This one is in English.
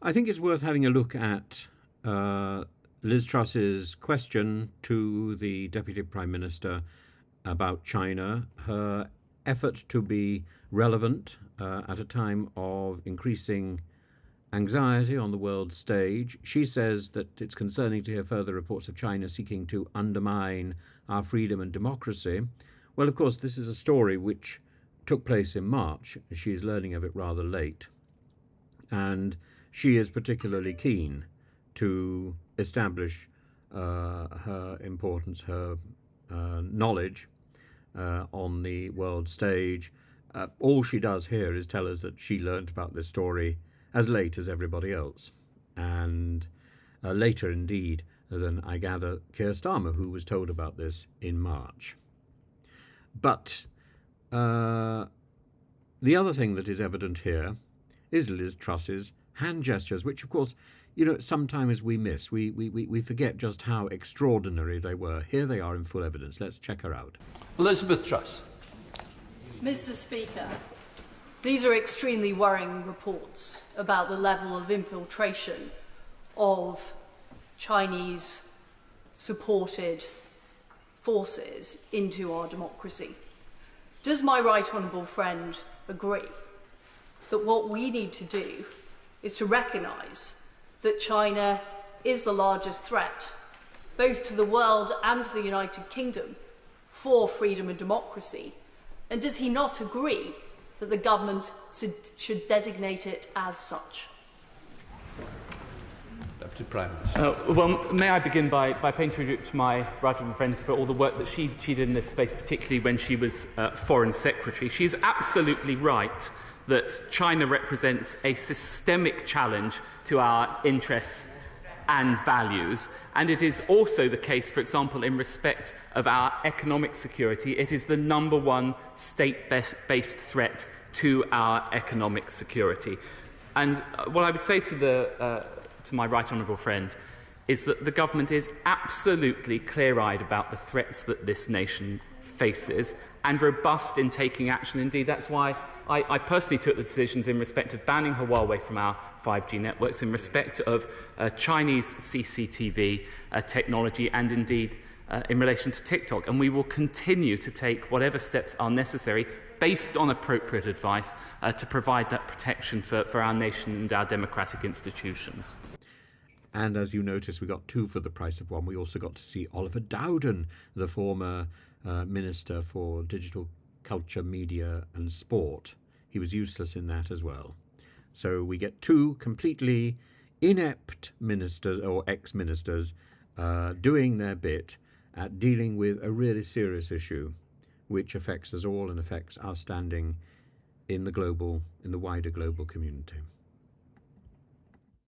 I think it's worth having a look at Liz Truss's question to the Deputy Prime Minister about China, her effort to be relevant at a time of increasing anxiety on the world stage. She says that it's concerning to hear further reports of China seeking to undermine our freedom and democracy. Well, of course, this is a story which took place in March. She is learning of it rather late. And she is particularly keen to establish her importance, her knowledge on the world stage. All she does here is tell us that she learnt about this story as late as everybody else, and later indeed than, I gather, Keir Starmer, who was told about this in March. But the other thing that is evident here is Liz Truss's hand gestures, which, of course, sometimes we miss. We forget just how extraordinary they were. Here they are in full evidence. Let's check her out. Elizabeth Truss. Mr. Speaker, these are extremely worrying reports about the level of infiltration of Chinese-supported forces into our democracy. Does my right honourable friend agree that what we need to do is to recognise that China is the largest threat, both to the world and to the United Kingdom, for freedom and democracy? And does he not agree that the government should designate it as such? Deputy Prime Minister. Well, may I begin by paying tribute to my right honourable friend for all the work that she did in this space, particularly when she was Foreign Secretary. She is absolutely right that China represents a systemic challenge to our interests and values. And it is also the case, for example, in respect of our economic security. It is the number one state-based threat to our economic security. And what I would say to my right honourable friend is that the government is absolutely clear-eyed about the threats that this nation faces and robust in taking action. Indeed, that's why I personally took the decisions in respect of banning Huawei from our 5G networks, in respect of Chinese CCTV technology, and indeed in relation to TikTok. And we will continue to take whatever steps are necessary, based on appropriate advice, to provide that protection for our nation and our democratic institutions. And as you notice, we got two for the price of one. We also got to see Oliver Dowden, the former Minister for Digital Culture, Media and Sport. He was useless in that as well. So we get two completely inept ministers or ex-ministers doing their bit at dealing with a really serious issue which affects us all and affects our standing in the wider global community.